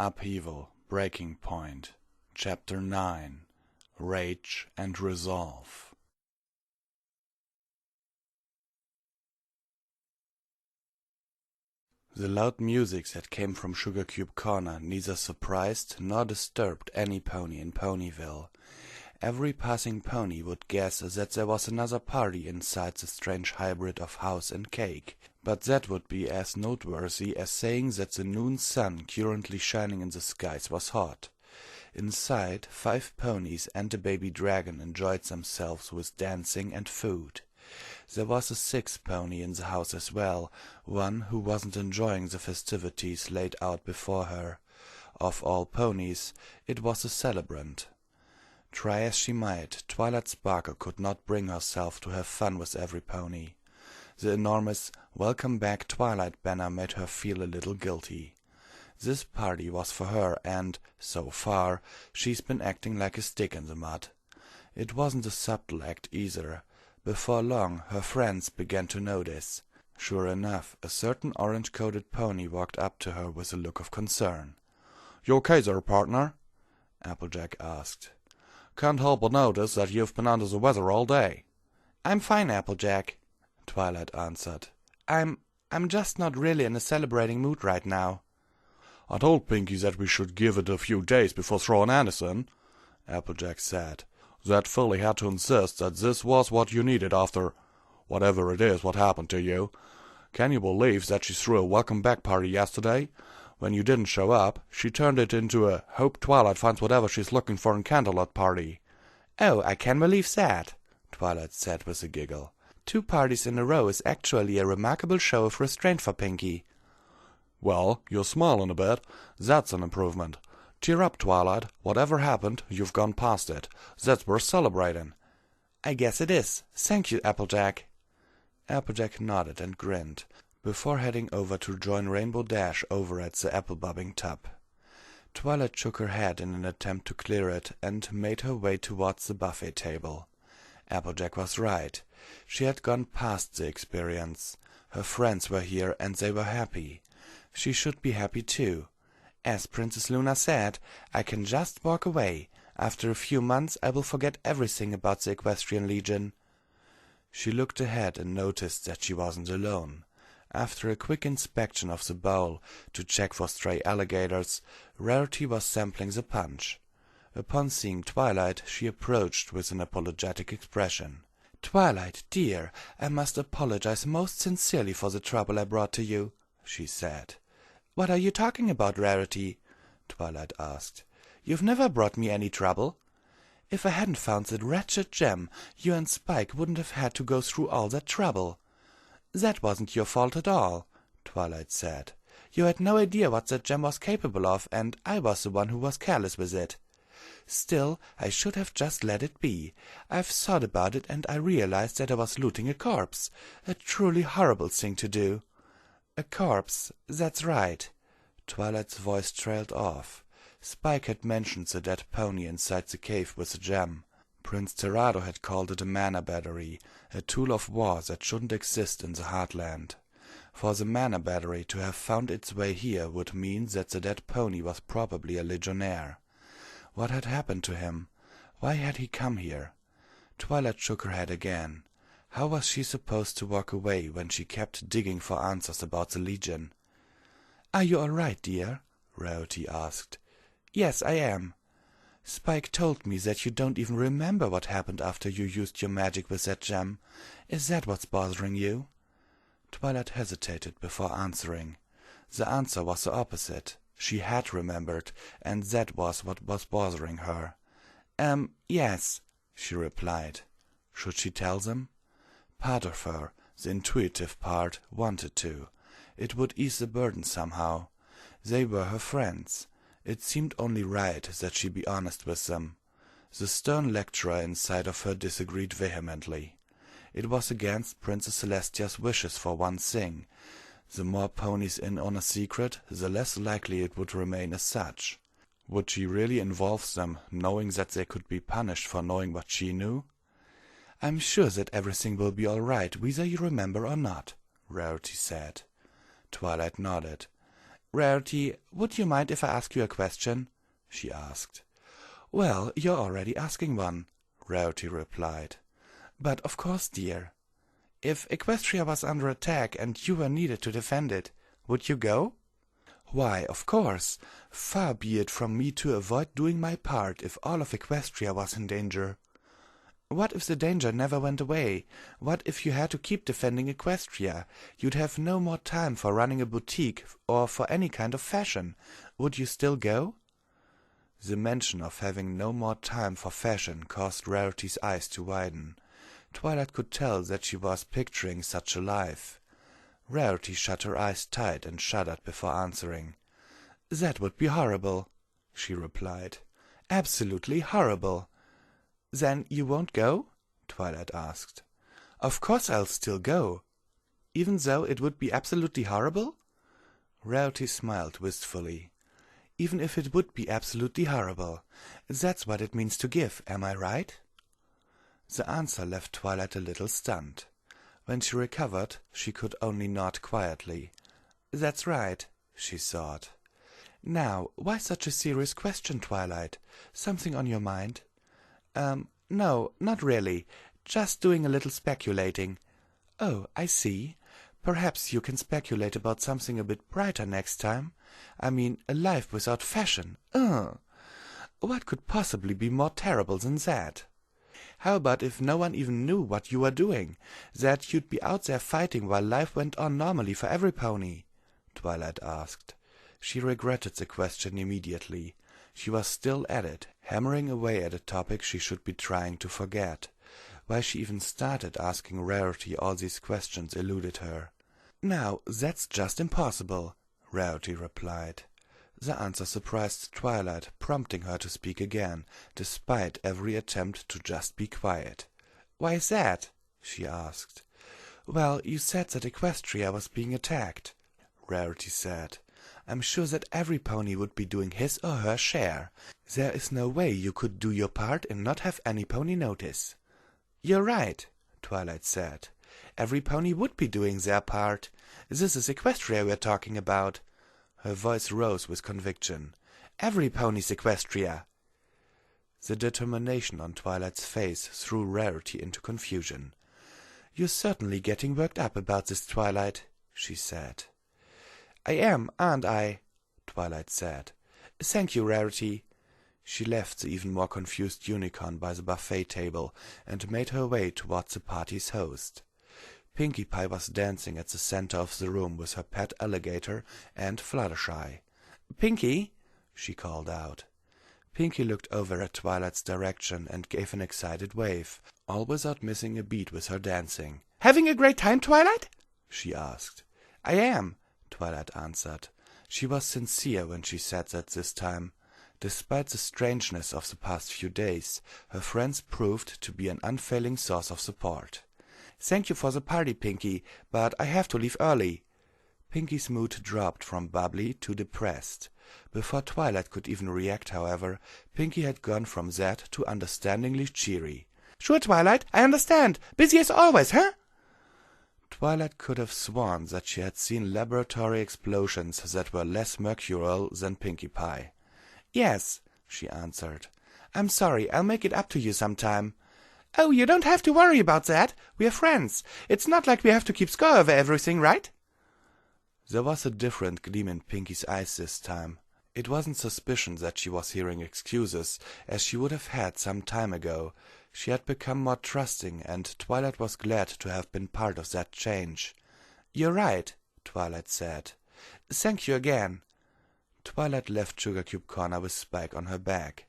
Upheaval, Breaking Point, Chapter 9, Rage and Resolve. The loud music that came from Sugar Cube Corner neither surprised nor disturbed any pony in Ponyville. Every passing pony would guess that there was another party inside the strange hybrid of house and cake, but that would be as noteworthy as saying that the noon sun currently shining in the skies was hot. Inside, 5 ponies and a baby dragon enjoyed themselves with dancing and food. There was a 6th pony in the house as well, one who wasn't enjoying the festivities laid out before her. Of all ponies, it was a celebrant. Try as she might, Twilight Sparkle could not bring herself to have fun with every pony. The enormous "Welcome Back Twilight" banner made her feel a little guilty. This party was for her and, so far, she's been acting like a stick in the mud. It wasn't a subtle act either. Before long, her friends began to notice. Sure enough, a certain orange-coated pony walked up to her with a look of concern. "You okay there, partner?" Applejack asked. "Can't help but notice that you've been under the weather all day." "I'm fine, Applejack," Twilight answered. I'm just not really in a celebrating mood right now." "I told Pinky that we should give it a few days before throwing Anderson," Applejack said. "That filly had to insist that this was what you needed after whatever it is what happened to you. Can you believe that she threw a welcome back party yesterday? When you didn't show up, she turned it into a hope Twilight finds whatever she's looking for in Candlelight party." "Oh, I can believe that," Twilight said with a giggle. 2 parties in a row is actually a remarkable show of restraint for Pinky. "Well, you're smiling a bit. That's an improvement. Cheer up, Twilight. Whatever happened, you've gone past it. That's worth celebrating." "I guess it is. Thank you, Applejack." Applejack nodded and grinned, before heading over to join Rainbow Dash over at the apple-bobbing tub. Twilight shook her head in an attempt to clear it and made her way towards the buffet table. Applejack was right. She had gone past the experience. Her friends were here and they were happy. She should be happy too. As Princess Luna said, "I can just walk away. After a few months I will forget everything about the Equestrian Legion." She looked ahead and noticed that she wasn't alone. After a quick inspection of the bowl to check for stray alligators, Rarity was sampling the punch. Upon seeing Twilight, she approached with an apologetic expression. "Twilight, dear, I must apologize most sincerely for the trouble I brought to you," she said. "What are you talking about, Rarity?" Twilight asked. "You've never brought me any trouble. If I hadn't found that wretched gem, you and Spike wouldn't have had to go through all that trouble." "That wasn't your fault at all," Twilight said. "You had no idea what that gem was capable of, and I was the one who was careless with it. Still, I should have just let it be. I've thought about it, and I realized that I was looting a corpse. A truly horrible thing to do." "A corpse, that's right." Twilight's voice trailed off. Spike had mentioned the dead pony inside the cave with the gem. Prince Terrado had called it a mana battery, a tool of war that shouldn't exist in the Heartland. For the mana battery to have found its way here would mean that the dead pony was probably a legionnaire. What had happened to him? Why had he come here? Twilight shook her head again. How was she supposed to walk away when she kept digging for answers about the Legion? "Are you all right, dear?" Rarity asked. "Yes, I am." "Spike told me that you don't even remember what happened after you used your magic with that gem. Is that what's bothering you?" Twilight hesitated before answering. The answer was the opposite. She had remembered, and that was what was bothering her. Yes," she replied. Should she tell them? Part of her, the intuitive part, wanted to. It would ease the burden somehow. They were her friends. It seemed only right that she be honest with them. The stern lecturer inside of her disagreed vehemently. It was against Princess Celestia's wishes for one thing. The more ponies in on a secret, the less likely it would remain as such. Would she really involve them, knowing that they could be punished for knowing what she knew? "I'm sure that everything will be all right, whether you remember or not," Rarity said. Twilight nodded. "Rarity, would you mind if I ask you a question?" she asked. "Well, you're already asking one," Rarity replied. "But of course, dear. If Equestria was under attack and you were needed to defend it, would you go?" "Why, of course. Far be it from me to avoid doing my part if all of Equestria was in danger." "What if the danger never went away? What if you had to keep defending Equestria? You'd have no more time for running a boutique or for any kind of fashion. Would you still go?" The mention of having no more time for fashion caused Rarity's eyes to widen. Twilight could tell that she was picturing such a life. Rarity shut her eyes tight and shuddered before answering. "That would be horrible," she replied. "Absolutely horrible." "Then you won't go?" Twilight asked. "Of course I'll still go." "Even though it would be absolutely horrible?" Rarity smiled wistfully. "Even if it would be absolutely horrible. That's what it means to give, am I right?" The answer left Twilight a little stunned. When she recovered, she could only nod quietly. "That's right," she thought. "Now, why such a serious question, Twilight? Something on your mind?" No, not really. Just doing a little speculating." "Oh, I see. Perhaps you can speculate about something a bit brighter next time. I mean, a life without fashion. What could possibly be more terrible than that? How about if no one even knew what you were doing? That you'd be out there fighting while life went on normally for every pony?" Twilight asked. She regretted the question immediately. She was still at it, hammering away at a topic she should be trying to forget. Why she even started asking Rarity all these questions eluded her. "Now, that's just impossible," Rarity replied. The answer surprised Twilight, prompting her to speak again, despite every attempt to just be quiet. "Why is that?" she asked. "Well, you said that Equestria was being attacked," Rarity said. "I'm sure that every pony would be doing his or her share. There is no way you could do your part and not have any pony notice." "You're right," Twilight said. "Every pony would be doing their part. This is Equestria we're talking about." Her voice rose with conviction. "Every pony's Equestria." The determination on Twilight's face threw Rarity into confusion. "You're certainly getting worked up about this, Twilight," she said. "I am, aren't I?" Twilight said. "Thank you, Rarity." She left the even more confused unicorn by the buffet table and made her way towards the party's host. Pinkie Pie was dancing at the center of the room with her pet alligator and Fluttershy. "Pinkie!" she called out. Pinkie looked over at Twilight's direction and gave an excited wave, all without missing a beat with her dancing. "Having a great time, Twilight?" she asked. "I am," Twilight answered. She was sincere when she said that this time. Despite the strangeness of the past few days, her friends proved to be an unfailing source of support. "Thank you for the party, Pinkie, but I have to leave early." Pinkie's mood dropped from bubbly to depressed. Before Twilight could even react, however, Pinkie had gone from that to understandingly cheery. "Sure, Twilight, I understand. Busy as always, huh?" Twilight could have sworn that she had seen laboratory explosions that were less mercurial than Pinkie Pie. "Yes," she answered. "I'm sorry, I'll make it up to you sometime." "Oh, you don't have to worry about that. We're friends. It's not like we have to keep score over everything, right?" There was a different gleam in Pinkie's eyes this time. It wasn't suspicion that she was hearing excuses, as she would have had some time ago. She had become more trusting, and Twilight was glad to have been part of that change. "You're right," Twilight said. "Thank you again." Twilight left Sugarcube Corner with Spike on her back.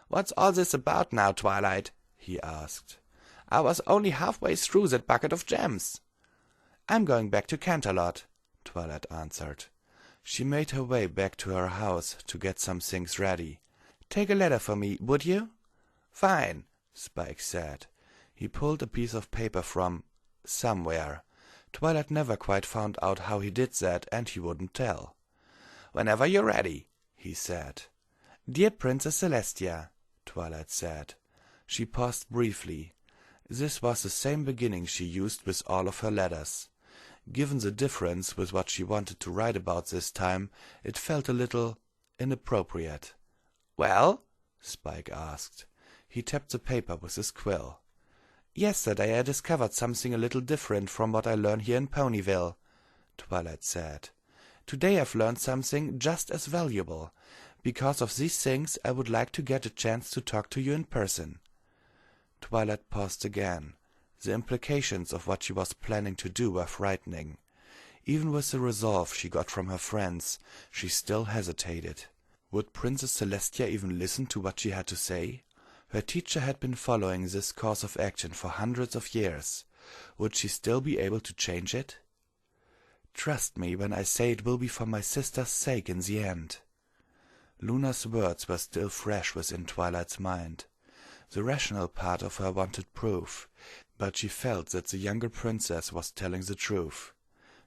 "What's all this about now, Twilight?" he asked. "I was only halfway through that bucket of gems." "I'm going back to Canterlot," Twilight answered. She made her way back to her house to get some things ready. "Take a letter for me, would you?" "Fine," Spike said. He pulled a piece of paper from somewhere. Twilight never quite found out how he did that, and he wouldn't tell. "Whenever you're ready," he said. "Dear Princess Celestia," Twilight said. She paused briefly. This was the same beginning she used with all of her letters. Given the difference with what she wanted to write about this time, it felt a little inappropriate. "Well?" Spike asked. He tapped the paper with his quill. "Yesterday I discovered something a little different from what I learn here in Ponyville," Twilight said. "Today I've learned something just as valuable. Because of these things, I would like to get a chance to talk to you in person." Twilight paused again. The implications of what she was planning to do were frightening. Even with the resolve she got from her friends, she still hesitated. Would Princess Celestia even listen to what she had to say? Her teacher had been following this course of action for hundreds of years. Would she still be able to change it? "Trust me when I say it will be for my sister's sake in the end." Luna's words were still fresh within Twilight's mind. The rational part of her wanted proof, but she felt that the younger princess was telling the truth.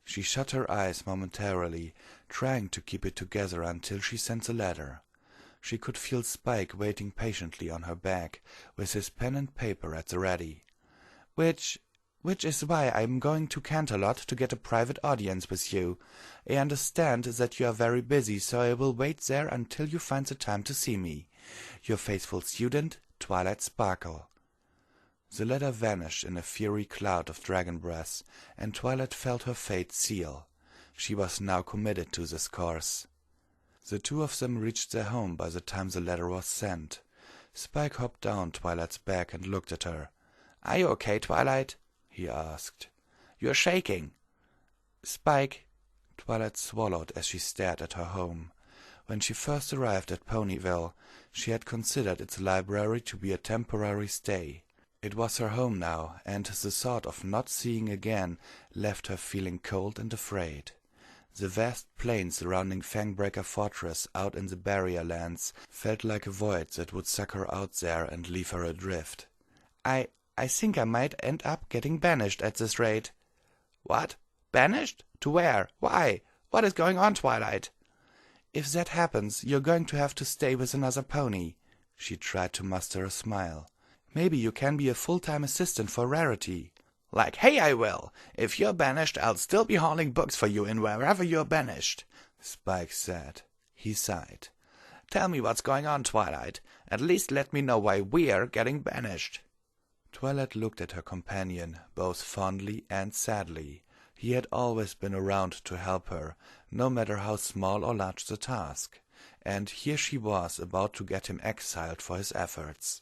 She shut her eyes momentarily, trying to keep it together until she sent the letter. She could feel Spike waiting patiently on her back, with his pen and paper at the ready. Which is why I'm going to Canterlot to get a private audience with you. I understand that you are very busy, so I will wait there until you find the time to see me. Your faithful student, Twilight Sparkle." The letter vanished in a fiery cloud of dragon breath, and Twilight felt her fate seal. She was now committed to this course. The two of them reached their home by the time the letter was sent. Spike hopped down Twilight's back and looked at her. "Are you okay, Twilight?" he asked. "You're shaking." "Spike," Twilight swallowed as she stared at her home. When she first arrived at Ponyville, she had considered its library to be a temporary stay. It was her home now, and the thought of not seeing again left her feeling cold and afraid. The vast plain surrounding Fangbreaker Fortress out in the barrier lands felt like a void that would suck her out there and leave her adrift. I think I might end up getting banished at this rate." "What? Banished? To where? Why? What is going on, Twilight?" "If that happens, you're going to have to stay with another pony." She tried to muster a smile. "Maybe you can be a full-time assistant for Rarity." "Like, hey, I will. If you're banished, I'll still be hauling books for you in wherever you're banished," Spike said. He sighed. "Tell me what's going on, Twilight. At least let me know why we're getting banished." Twilight looked at her companion, both fondly and sadly. He had always been around to help her, no matter how small or large the task. And here she was about to get him exiled for his efforts.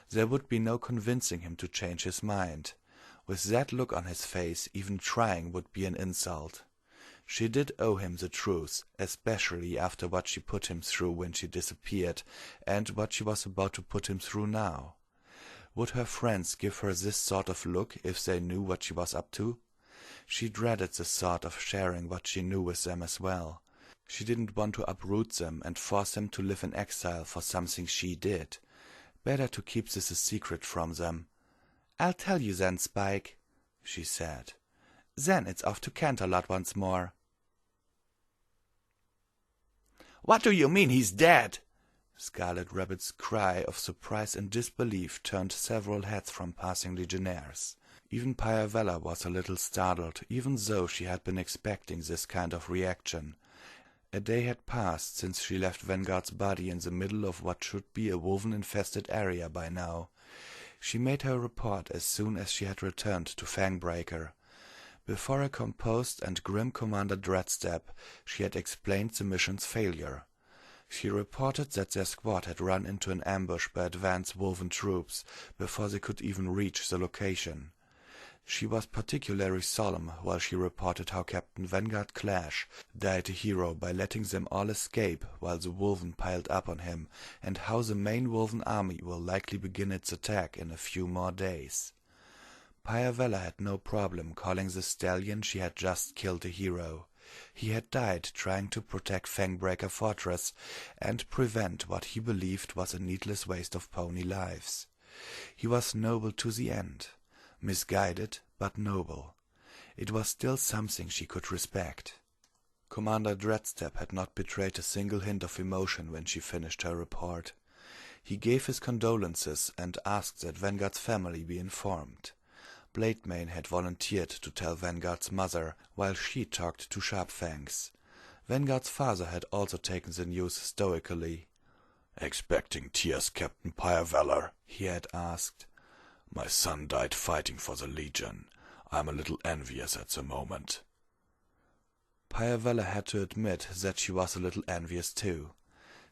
There would be no convincing him to change his mind. With that look on his face, even trying would be an insult. She did owe him the truth, especially after what she put him through when she disappeared, and what she was about to put him through now. Would her friends give her this sort of look if they knew what she was up to? She dreaded the thought of sharing what she knew with them as well. She didn't want to uproot them and force them to live in exile for something she did. Better to keep this a secret from them. "I'll tell you then, Spike," she said. "Then it's off to Canterlot once more." "What do you mean he's dead?" Scarlet Rabbit's cry of surprise and disbelief turned several heads from passing legionnaires. Even Pyavella was a little startled, even though she had been expecting this kind of reaction. A day had passed since she left Vanguard's body in the middle of what should be a wolven-infested area by now. She made her report as soon as she had returned to Fangbreaker. Before a composed and grim Commander Dreadstep, she had explained the mission's failure. She reported that their squad had run into an ambush by advanced wolven troops before they could even reach the location. She was particularly solemn while she reported how Captain Vanguard Clash died a hero by letting them all escape while the wolven piled up on him, and how the main wolven army will likely begin its attack in a few more days. Pyavella had no problem calling the stallion she had just killed a hero. He had died trying to protect Fangbreaker Fortress and prevent what he believed was a needless waste of pony lives. He was noble to the end. Misguided, but noble. It was still something she could respect. Commander Dreadstep had not betrayed a single hint of emotion when she finished her report. He gave his condolences and asked that Vanguard's family be informed. Blademane had volunteered to tell Vanguard's mother, while she talked to Sharpfangs. Vanguard's father had also taken the news stoically. "Expecting tears, Captain Pyreveller?" he had asked. "My son died fighting for the Legion. I'm a little envious at the moment." Pyreveller had to admit that she was a little envious too.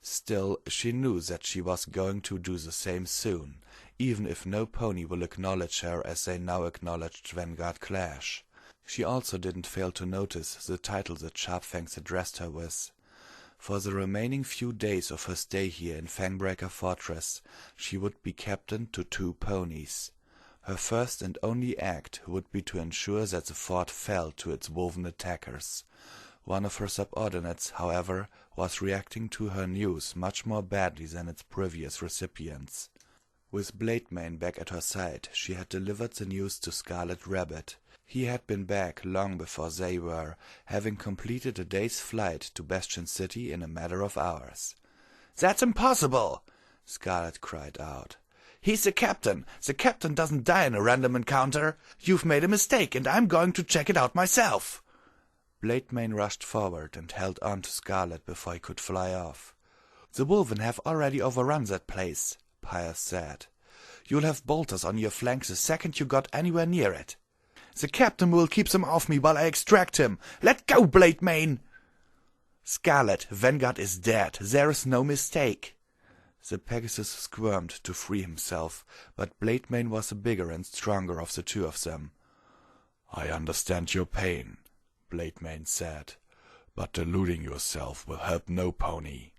Still, she knew that she was going to do the same soon, even if no pony will acknowledge her as they now acknowledged Vanguard Clash. She also didn't fail to notice the title that Sharpfangs addressed her with. For the remaining few days of her stay here in Fangbreaker Fortress, she would be captain to 2 ponies. Her first and only act would be to ensure that the fort fell to its woven attackers. One of her subordinates, however, was reacting to her news much more badly than its previous recipients. With Blademane back at her side, she had delivered the news to Scarlet Rabbit. He had been back long before they were, having completed a day's flight to Bastion City in a matter of hours. "That's impossible!" Scarlet cried out. "He's the captain! The captain doesn't die in a random encounter! You've made a mistake, and I'm going to check it out myself!" Blademane rushed forward and held on to Scarlet before he could fly off. "The Wolven have already overrun that place," Pyre said. "You'll have bolters on your flanks the second you got anywhere near it." "The captain will keep them off me while I extract him! Let go, Blademane!" "Scarlet, Vanguard is dead. There is no mistake." The Pegasus squirmed to free himself, but Blademane was the bigger and stronger of the two of them. "I understand your pain," Blademane said, "but deluding yourself will help no pony."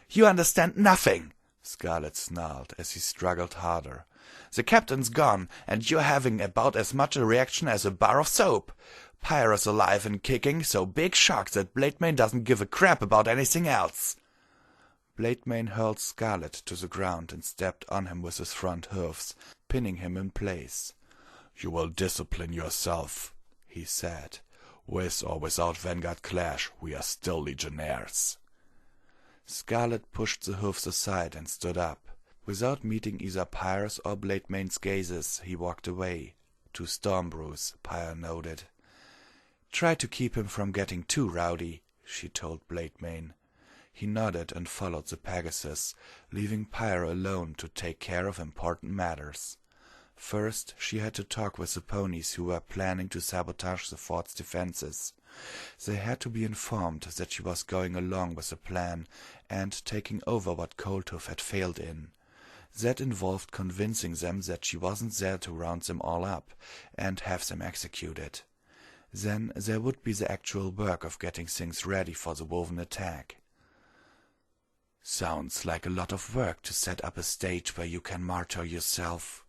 "You understand nothing," Scarlet snarled as he struggled harder. "The captain's gone, and you're having about as much a reaction as a bar of soap. Pyre is alive and kicking, so big shock that Blademane doesn't give a crap about anything else." Blademane hurled Scarlet to the ground and stepped on him with his front hoofs, pinning him in place. "You will discipline yourself," he said. "With or without Vanguard Clash, we are still legionnaires." Scarlet pushed the hoofs aside and stood up. Without meeting either Pyre's or Blademane's gazes, he walked away. To Stormbrews, Pyre noted. "Try to keep him from getting too rowdy," she told Blademane. He nodded and followed the Pegasus, leaving Pyre alone to take care of important matters. First, she had to talk with the ponies who were planning to sabotage the fort's defenses. They had to be informed that she was going along with the plan and taking over what Coldhoof had failed in. That involved convincing them that she wasn't there to round them all up and have them executed. Then there would be the actual work of getting things ready for the woven attack. "Sounds like a lot of work to set up a stage where you can martyr yourself."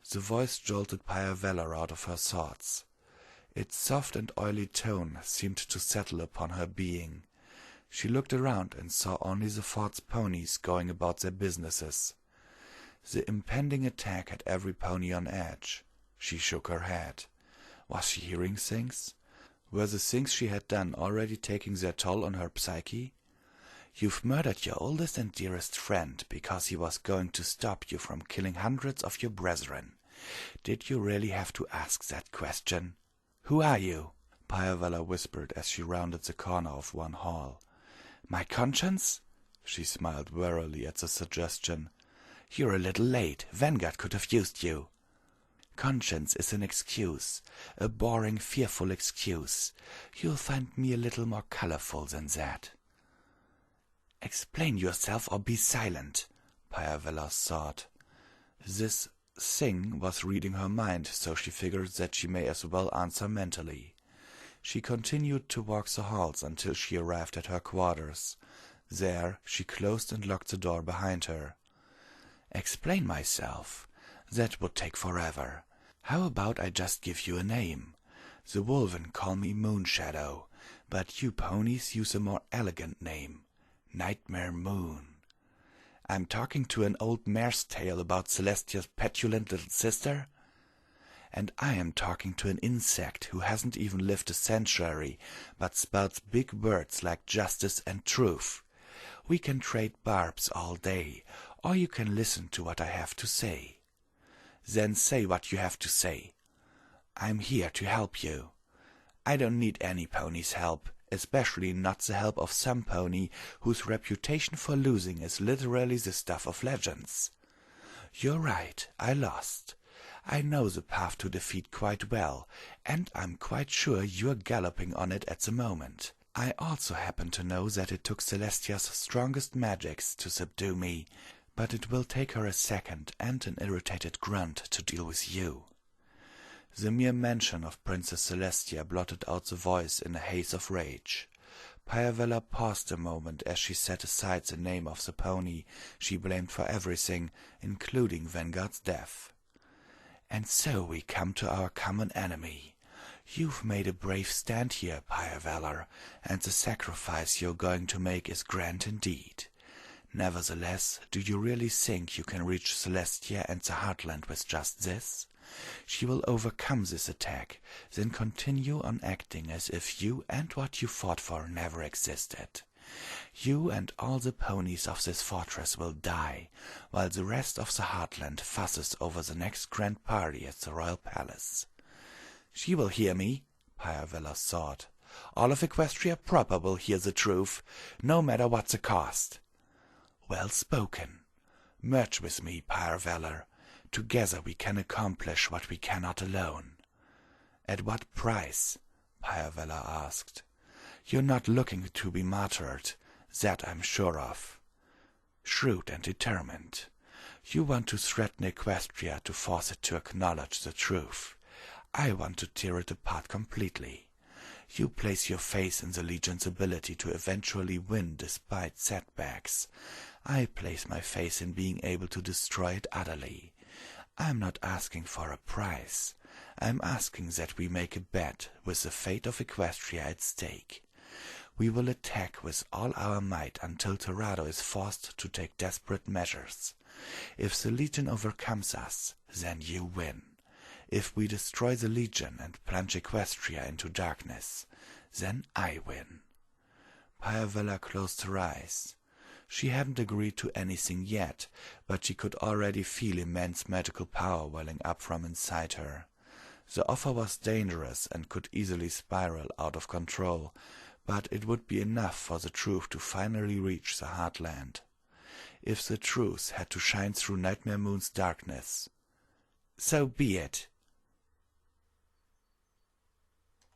The voice jolted Pyreveller out of her thoughts. Its soft and oily tone seemed to settle upon her being. She looked around and saw only the fort's ponies going about their businesses. The impending attack had every pony on edge. She shook her head. Was she hearing things? Were the things she had done already taking their toll on her psyche? "You've murdered your oldest and dearest friend because he was going to stop you from killing hundreds of your brethren. Did you really have to ask that question? Who are you?" Pyreveller whispered as she rounded the corner of one hall. "My conscience?" She smiled wearily at the suggestion. "You're a little late. Vanguard could have used you." "Conscience is an excuse, a boring, fearful excuse. You'll find me a little more colorful than that." "Explain yourself or be silent," Pyreveller thought. This thing was reading her mind, so she figured that she may as well answer mentally. She continued to walk the halls until she arrived at her quarters. There she closed and locked the door behind her. "Explain myself? That would take forever. How about I just give you a name? The Wolven call me Moonshadow, but you ponies use a more elegant name. Nightmare Moon. I'm talking to an old mare's tale about Celestia's petulant little sister? And I am talking to an insect who hasn't even lived a century, but spouts big words like justice and truth. We can trade barbs all day, or you can listen to what I have to say." Then say what you have to say. I'm here to help you. I don't need any pony's help, especially not the help of some pony whose reputation for losing is literally the stuff of legends. You're right, I lost. I know the path to defeat quite well, and I'm quite sure you're galloping on it at the moment. I also happen to know that it took Celestia's strongest magics to subdue me, but it will take her a second and an irritated grunt to deal with you. The mere mention of Princess Celestia blotted out the voice in a haze of rage. Pyavella paused a moment as she set aside the name of the pony she blamed for everything, including Vanguard's death. And so we come to our common enemy. You've made a brave stand here, Pyavella, and the sacrifice you're going to make is grand indeed. Nevertheless, do you really think you can reach Celestia and the Heartland with just this? She will overcome this attack, then continue on acting as if you and what you fought for never existed. You and all the ponies of this fortress will die, while the rest of the Heartland fusses over the next grand party at the royal palace. She will hear me, Pyavella thought. All of Equestria proper will hear the truth, no matter what the cost. Well spoken. Merge with me, Pyavella. Together we can accomplish what we cannot alone. At what price? Pyavella asked. You're not looking to be martyred, that I'm sure of. Shrewd and determined. You want to threaten Equestria to force it to acknowledge the truth. I want to tear it apart completely. You place your faith in the Legion's ability to eventually win despite setbacks. I place my faith in being able to destroy it utterly. I'm not asking for a prize. I'm asking that we make a bet with the fate of Equestria at stake. We will attack with all our might until Torado is forced to take desperate measures. If the Legion overcomes us, then you win. If we destroy the Legion and plunge Equestria into darkness, then I win. Pyavella closed her eyes. She hadn't agreed to anything yet, but she could already feel immense magical power welling up from inside her. The offer was dangerous and could easily spiral out of control, but it would be enough for the truth to finally reach the Heartland. If the truth had to shine through Nightmare Moon's darkness, so be it.